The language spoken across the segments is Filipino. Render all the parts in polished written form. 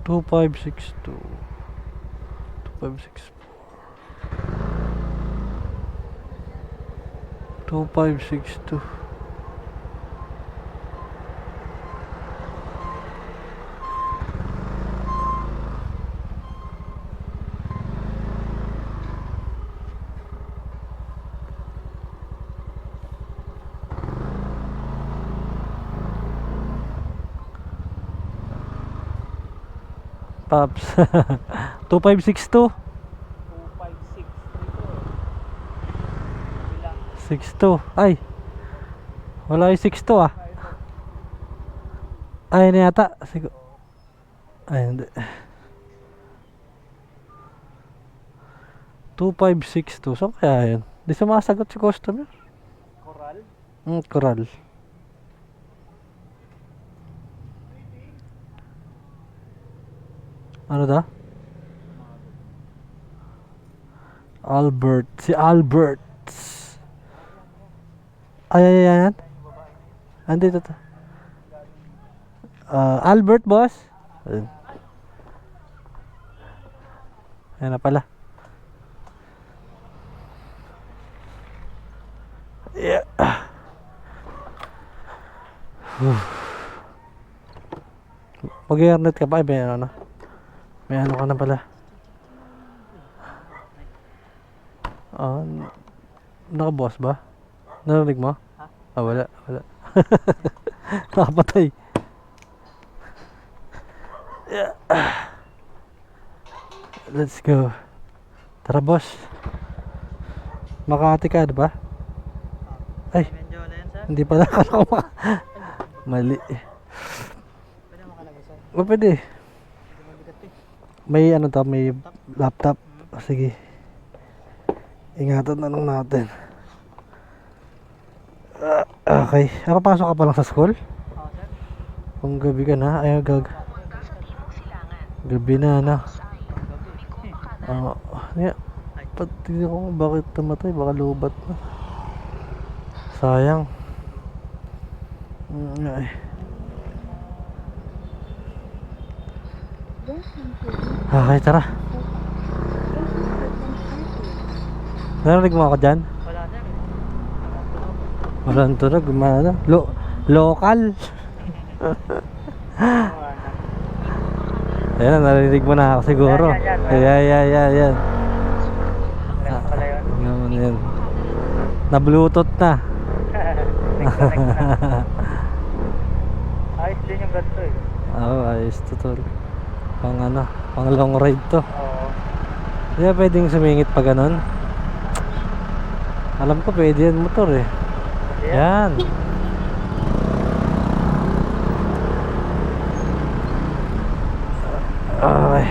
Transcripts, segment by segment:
2562 2564 2562 Pops 2562 62 ay wala yung 62 ah ay na yata ay hindi 2562 so kaya yun di sumasagot si customer Coral? Coral ano da? Albert si Albert ay yan andito to Albert boss ayan na pala yeah. Mag-i-internet ka pa may ano na may ano ka na pala naka-boss ba? Narinig mo? Ha? Wala nakapatay yeah. Let's go tara boss Makati ka diba? Ay hindi pala mali Pwede makalagasan? o pwede may ano to may laptop sige ingatan na lang natin okay papasok ka pa lang sa school? Oo sir. Kung gabi ka na ay gabi na na yeah. Pati ko bakit namatay baka lubat na sayang ay. Okay tara narinig mo ako dyan? Wala sir. Walang tunog gumana local ayan narinig mo na ako siguro yan Ganun pala yun. yan na bluetooth na Nag-connect na. Ayos din yung ganito eh. ayos to tol pang ano pang long ride to Oo. hindi na pwedeng sumingit pa ganon alam ko pwede yan motor eh yan okay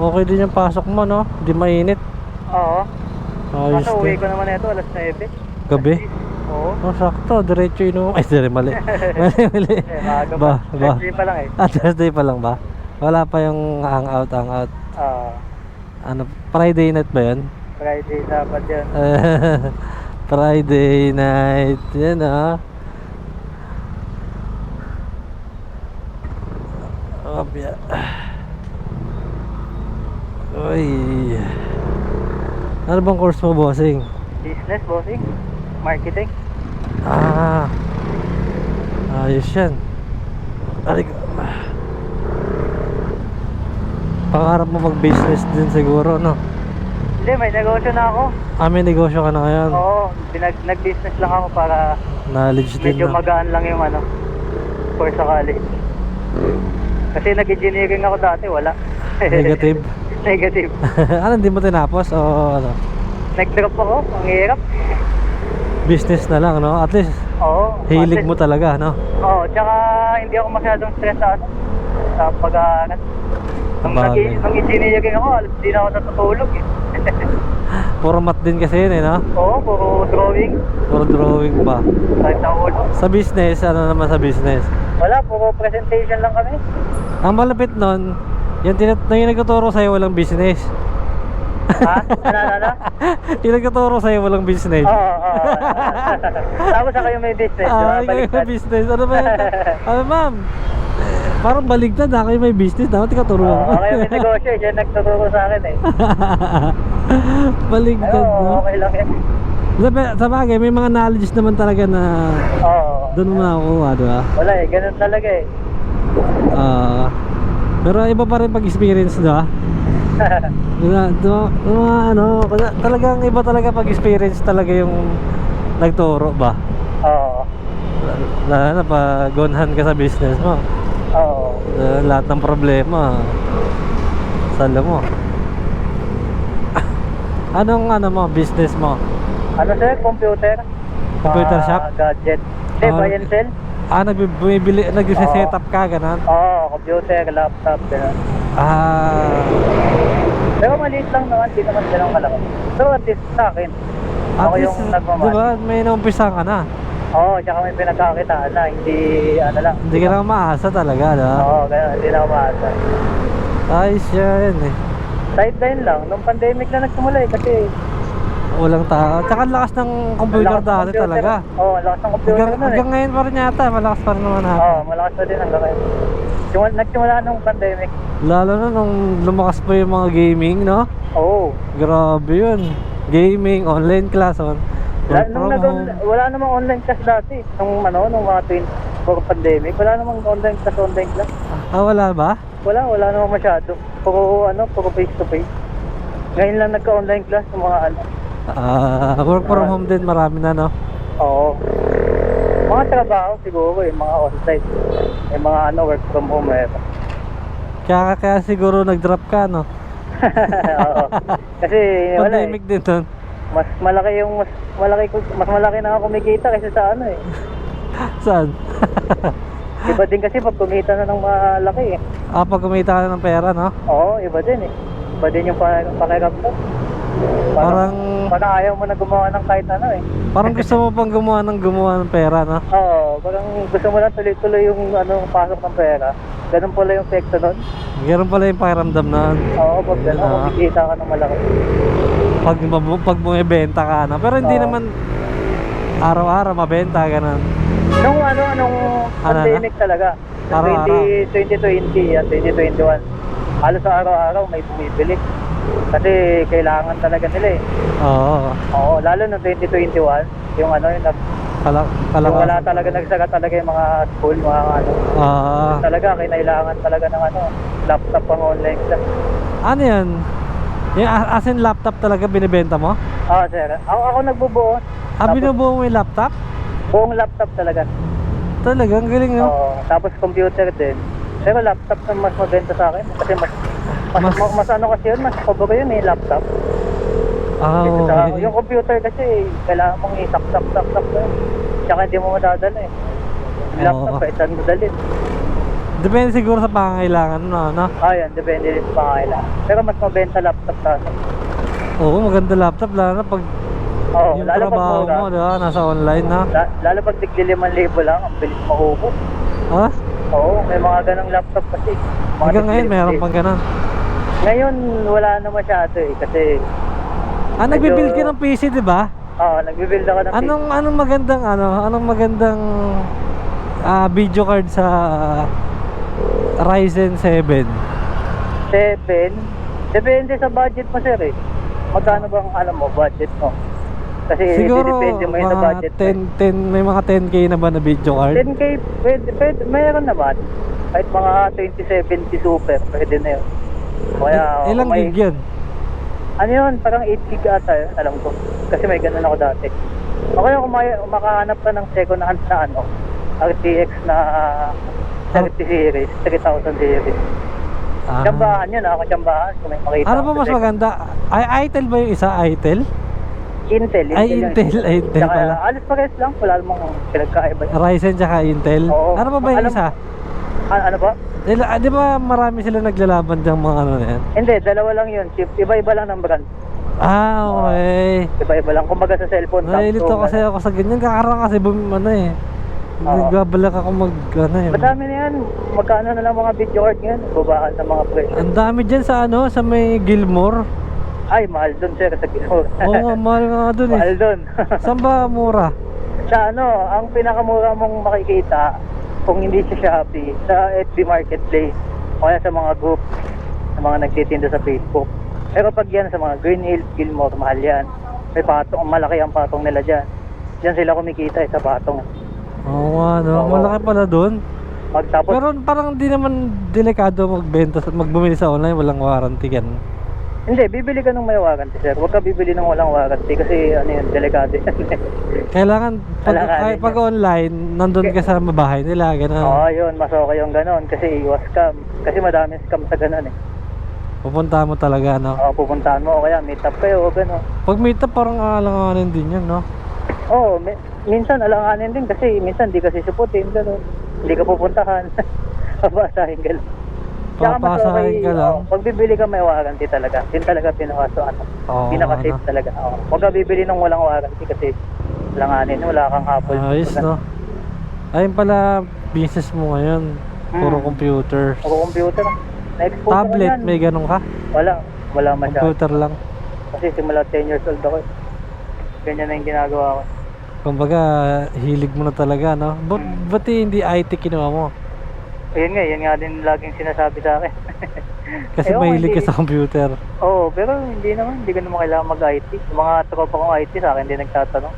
okay din yung pasok mo no hindi mainit Oo. ayos Kaso uwi din ko naman ito alas 9. gabi Oo. sakto diretso inom ay sorry mali mali Maaga ba pa. ba Thursday pa lang eh. Thursday pa lang ba wala pa yung hangout Oo. ano Friday night ba yun Friday dapat yun. Friday night yan Obya. Uy. Ano bang course mo, bossing? Business, bossing. Marketing. Ayos yan. Pangarap mo mag-business din siguro, no? Hindi, may negosyo na ako. May negosyo ka na ngayon. Oo, nag-business lang ako para Knowledge din, medyo no? magaan lang yung ano, for sa college. Kasi nag-engineering ako dati, wala. Negative. Negative. Ano, hindi mo tinapos? O ano? Nag-drop ako, ang hirap. Business na lang, no? At least, Oo. hilig mo talaga, no? Oo, tsaka hindi ako masyadong stress sa pag-aaral. Nung Bagay. engineering ako, hindi na ako natutulog eh. Puro math din kasi yun, eh, no? Oo, puro drawing. Puro drawing pa. Kahit sa ulo. Sa business, ano naman sa business? Wala, puro presentation lang kami. Ang malapit nun, yung nagtuturo sa'yo walang business. Ha? Ano? Yung nagtuturo sa'yo walang business. Oo. Tapos ako yung may business, di ba? Ah, kayo Baliktad. may business. Ano ba yan? Ma'am, parang baligtad ha, kayo may business. Dapat ikaw turuan Oo, mo. okay, may negosyo, siya nagtuturo sa akin eh. Baligtad, Oo, no? okay lang yan. Sa bagay, may mga knowledge naman talaga na Oo. doon mo nakukuha, di ba? Wala eh, ganun talaga eh. Pero iba pa rin pag-experience, di ba? Talagang iba talaga pag-experience talaga yung nagturo ba? Oo. Lalo na pag gonhan ka sa business mo. Oo. Lahat ng problema salo mo. Anong mo, business mo? Ano sir? Computer? Computer shop? Gadget. Hindi, Ah, buy and sell? Nagbibili, nag-set up ka, ganun? Oo, computer, laptop, gano'n. Pero maliit lang naman, di naman ganun kalaki. Pero at least sa akin, At ako least, yung nagmamahal. diba, may naumpisan ka na. Oo, tsaka may pinagkakitaan na, hindi ano lang. Hindi ka na maasa talaga, diba? Oo, gano'n, hindi na umaasa. Ayos yan eh. Sideline lang, nung pandemic na nagsimula eh, kasi Walang tao. Tsaka ang lakas ng computer lakas ng dati computer. talaga. Oo, ang lakas ng computer nun eh. Hanggang ngayon pa rin yata, malakas pa rin naman natin. Oo, malakas na din hanggang ngayon. Nagsimula nung pandemic. Lalo na nung lumakas pa yung mga gaming, no? Oo. Grabe yun. Gaming, online class, work from home. Wala namang online class dati. Nung mga for pandemic, wala namang online class. Wala ba? Wala namang masyado. Puro face to face. Ngayon lang nagka-online class ng mga Work from home din, marami na, no? Oo. Mga trabaho siguro, yung mga on-site. Yung mga work from home Kaya siguro nag-drop ka, no? Oo. Kasi wala eh. Pandemic din dun. Mas malaki na ako kumikita kaysa sa Saan? Iba din kasi pag kumita na ng malaki eh. Pag kumita ka na ng pera, no? Oo, iba din eh. Iba din yung pakiramdam. Parang ayaw mo na gumawa ng kahit eh. Parang gusto mo pang gumawa ng pera, no? Oo, parang gusto mo lang tuloy-tuloy yung pasok ng pera. Ganun pala yung efekto nun. Ganun pala yung pakiramdam na Oo, pag gano'n, kumikita ka ng malaki. pag bumibenta ka na. Pero hindi Oo. naman araw-araw mabenta, ganun. Nung pandemic talaga. Araw-araw. 2020 at 2021. Halos araw-araw may bumibili. Kasi kailangan talaga nila eh. Oo. Oo, lalo no 2021, yung yung wala talaga nagsaga talaga yung mga school, talaga kailangan talaga ng laptop pang online class. Ano yan? Yung as in laptop talaga binibenta mo? Ah, sir. Ako nagbubuo. Binubuo mo yung laptop? Buong laptop talaga. Talagang galing, no? Oo, tapos computer din. Pero laptop na mas mabenta sa akin kasi mas kasi yun, mas pabago yun eh, laptop. Okay. Yung computer kasi kailangan mong isak-sak tsaka hindi mo madadala eh. Yung laptop saan mo dalhin. Depende siguro sa pangangailangan, no? Yan, depende rin sa pangailangan. Pero mas mabenta laptop sa akin. Oo, maganda laptop, lalo na pag yung lalo pag trabaho mura. mo, diba? Nasa online na. Lalo pag tigli 5,000 lang, ang bilis maubos. Ha? Oo, may mga ganong laptop kasi. Hanggang ngayon, meron pang ganun. Ngayon, wala na masyado eh, kasi nagbibuild ka ng PC, di ba? Oo, nagbibuild ako ng Anong magandang video card sa Ryzen 7? 7? Depende sa budget mo, sir eh. Magkano bang budget mo? Kasi Siguro depende mo yun sa mga budget 10, may mga 10k na ba na video card? 10k, pwede, mayroon naman. Kahit mga 2070 super, pwede na yun. Kaya, Ilang gig yun? Ano yun? Parang 8 gig ata yun, alam ko. Kasi may ganun ako dati. O kaya kung makahanap ka ng second hand na RTX na 30 series, 3000 series. Tsambahan yun, ako tsambahan. Kung may makita Ano ba mas maganda? Itel ba yung isa? Itel? Intel. Intel pala. Alis pares lang, wala namang pinagkaiba. Ryzen tsaka Intel? Oo. Ano ba yung isa? Ano ba? Di ba marami sila naglalaban dyan mga na yan? Hindi, dalawa lang yun. Iba-iba lang ng brand. Okay. Iba-iba lang. Kumbaga sa cellphone, Nalilito kasi ako sa ganyan. Kakarang kasi nagbabalak ako madami na yan. Magkano na lang mga video card ngayon? Babaan sa mga presyo. Ang dami dyan sa sa may Gilmore. Ay, mahal dun sir sa Gilmore. Oo nga, mahal nga dun Mahal eh. dun. Saan ba mura? Sa ano, ang pinakamura mong makikita kung hindi siya Shopee, sa FB Marketplace o kaya sa mga group, sa mga nagtitinda sa Facebook. Pero pag yan sa mga Green Hills, Gilmore, mahal yan. May patong, malaki ang patong nila dyan. Diyan sila kumikita sa patong. Oo nga, no? Oo. Malaki pala dun. Tapos, Pero parang di naman delikado magbenta, magbumili sa online, walang warranty yan. hindi, bibili ka ng may warranty sir. Huwag ka bibili ng walang warranty kasi ano yun, delikado yan. Kailangan, Kailangan pag online, nandun ka sa bahay nila, gano'n. Oo, yun, mas okay yung ganon kasi iwas scam. Kasi madami scam sa ganon eh. Pupunta mo talaga, no? Oo, pupuntahan mo o kaya meet up kayo o ganon. Pag meet up, parang alanganin din yan, no? Oo, minsan alanganin din kasi minsan di kasi suputin, gano'n. Hindi ka pupuntahan. Papasahin ka lang. Tsaka mas Papasahin ka lang. pag bibili ka may warranty talaga. Yun talaga pinakasafe Oo, pinaka-safe ano. talaga. Oo. Huwag ka bibili ng walang warranty kasi alanganin, wala kang Apple. Ayos, no? Ayun pala, business mo ngayon. Puro computer. O computer. Na-expose ako Tablet, yan. may ganun ka? Wala masyado. Computer lang. Kasi simula 10 years old ako. Ganyan na yung ginagawa ko. Kumbaga, hilig mo na talaga, no? Ba't hindi IT kinuha mo? Ayun nga din laging sinasabi sa akin. Kasi Ayoko, mahilig ka hindi. sa computer. Oo, pero hindi naman kailangan mag-IT. Yung mga tropa kong IT sa akin, hindi nagtatanong.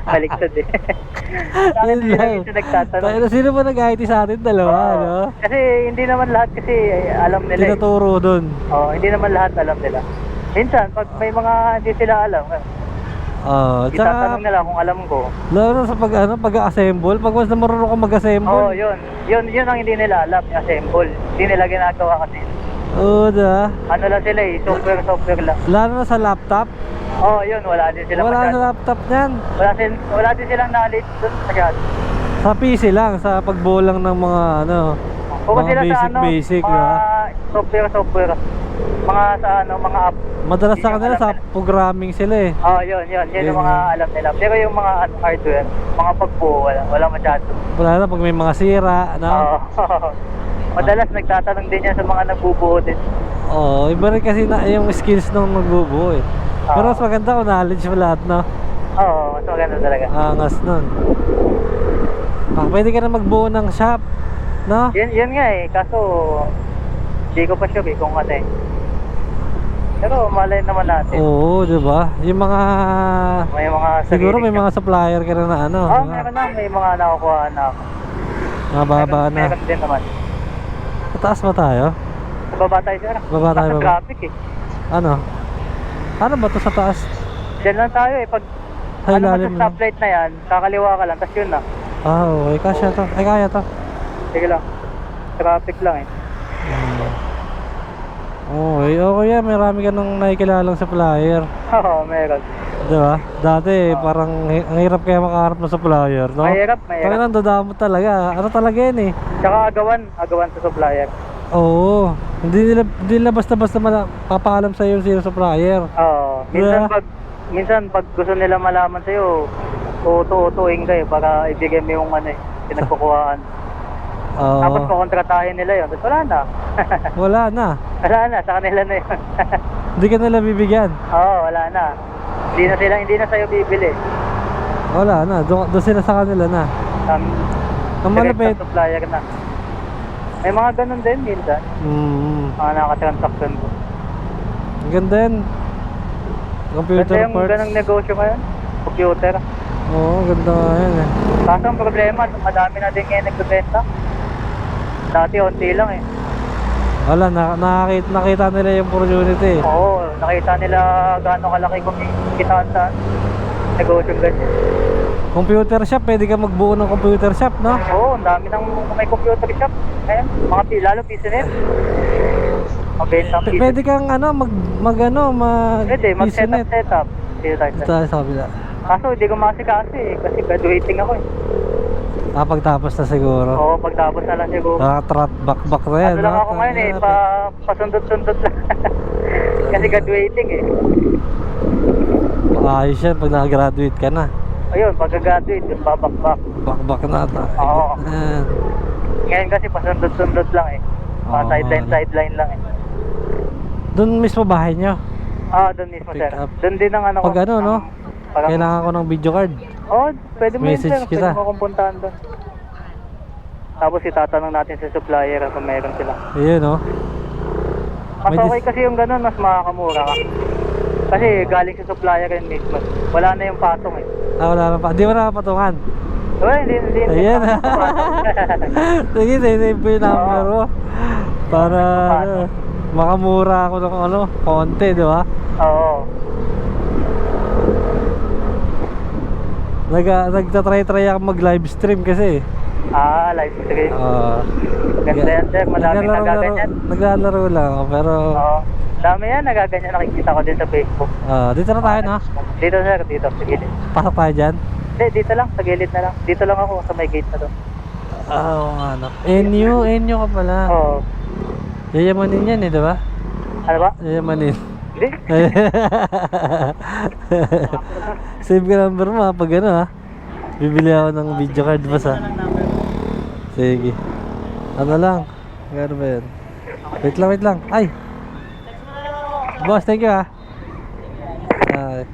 Baliktad eh. Sa akin, Yun hindi lang. lang siya nagtatanong. Tayo, sino ba nag-IT sa atin? Dalawa, Oo. no? Kasi hindi naman lahat kasi alam nila eh. Tinuturo dun. Oo, hindi naman lahat alam nila. Minsan, pag may mga hindi sila alam, Tsaka, itatanong nila kung alam ko. lalo na sa pag-assemble, pag mas na marunong ka mag-assemble. Oo, yun ang hindi nila alam, yung assemble. Hindi nila ginagawa kasi. Oo, da. Ano lang sila eh, software lang. Lalo na sa laptop. Oo, yun, wala din sila Wala masyado. sa laptop niyan. Wala din silang knowledge dun masyado. Sa PC lang, sa pagbulang ng mga Focus mga sila sa basic, mga diba? software. Mga sa mga app. Madalas Yun sa yung kanila alam sa nila. programming sila eh. Oo, yun yung mga alam nila. Pero yung mga hardware, mga pagbuo, wala masyado. Wala na pag may mga sira, no? Oo. Madalas nagtatanong din yan sa mga nagbubuo din. Oo, iba rin kasi na yung skills ng magbubuo eh. Pero mas maganda kung knowledge mo lahat, no? Oo, mas maganda talaga. Angas nun. Pwede ka na magbuo ng shop, no? Yun nga eh, kaso hindi ko pa sure eh kung ano eh. Pero malay naman natin. Oo, di ba? Yung mga... May mga Siguro may sarili mga supplier ka na ano. Oo, di ba? meron na. May mga nakukuha na ako. Mababa na. Meron din naman. Mataas ba tayo? Sa baba tayo sir. Baba tayo, Nasa baba. traffic eh. Ano? Ano ba to sa taas? Diyan lang tayo eh. Pag Sa ano ilalim sa lang. stoplight na yan, kakaliwa ka lang. Tapos yun na. Ah, okay. Kasya to. Ay, kaya to. Sige lang. Traffic lang eh. Okay, okay yan. Marami ka nang nakikilalang supplier. Oo, meron. Di ba? Dati, parang ang hirap kaya makaharap ng supplier, no? Mahirap. Kaya nang dadamot talaga. Ano talaga yan eh? Tsaka agawan sa supplier. Oo. Hindi nila basta-basta papaalam sa iyo sino supplier. Oo. Yeah. Minsan pag gusto nila malaman sa'yo, uto-utuin kayo para ibigay mo yung ano eh, pinagkukuhaan. Oo. Tapos kukontratahin nila yun. Tapos wala na. Wala na. Wala na, sa kanila na yun. Hindi ka nila bibigyan. Oo, wala na. Hindi na sa'yo bibili. Wala na. Doon sila sa kanila na. Ang Direct malapit. sa supplier na. May mga ganun din minsan. Mga nakatransaction ko. Ang ganda yan. Computer Ganda yung parts. ganung negosyo ngayon. Computer. Oo, ganda nga yan eh. Kaso ang problema, madami na din ngayon nagbebenta. Dati onti lang eh. Wala, nakita nila yung opportunity. Oo, nakita nila gaano kalaki kumikitaan sa negosyo ganyan. Computer shop, pwede ka magbuo ng computer shop, no? Oo, ang dami nang may computer shop. Ayun, mga lalo business. Mabenta ang business. Pwede kang ano, Pwede, mag-setup. Dito tayo. Ito sa kabila. Kaso hindi ko masikasi eh, kasi graduating ako eh. Pagtapos na siguro. Oo, pagtapos na lang siguro. Trot back na yan, Ano lang no? ako ngayon eh, pasundot-sundot lang. Kasi graduating eh. Ayos yan pag nakagraduate ka na. Ayun, pagka-graduate, yung babak-bak. Back na ata. Oo. Ayan. Ngayon kasi pasundot-sundot lang eh. Mga Oo, sideline lang eh. Doon mismo bahay nyo. Doon mismo sir. Pick up. Doon din ang ano ko. Pag ano, no? Parang, Kailangan ko ng video card. pwede mo yun Message sir. kita. Pwede mo akong puntahan doon. Tapos itatanong natin sa supplier kung meron sila. Ayun, no? Mas May okay kasi yung ganun, mas makakamura ka. Kasi galing sa supplier yun mismo. Wala na yung patong eh. Wala na pa. Di mo na patungan. Hindi. Ayan. Sige, save ko yung number mo. Para makamura ako ng ano, konti, di ba? Oo. Nagtatry ako mag-live stream kasi. Live stream. Ganda yan sir, madami nagaganyan. Naglalaro lang ako, pero... Oo. Dami yan, nagaganyan. Nakikita ko din sa Facebook. dito na tayo, no? Dito sir, dito, sa gilid. Pasok tayo dyan. Hindi, dito lang, sa gilid na lang. Dito lang ako, sa may gate na doon. Oo nga, no? Enyo ka pala. Oo. Yayamanin yan eh, di ba? Ano ba? Yayamanin. Hindi. Save ka number mo ha, pag ano ha. Bibili ako ng video card ba sa... Sige. Ano lang? Gano'n ba yan? Wait lang. Ay! Boss, thank you ha. Ay.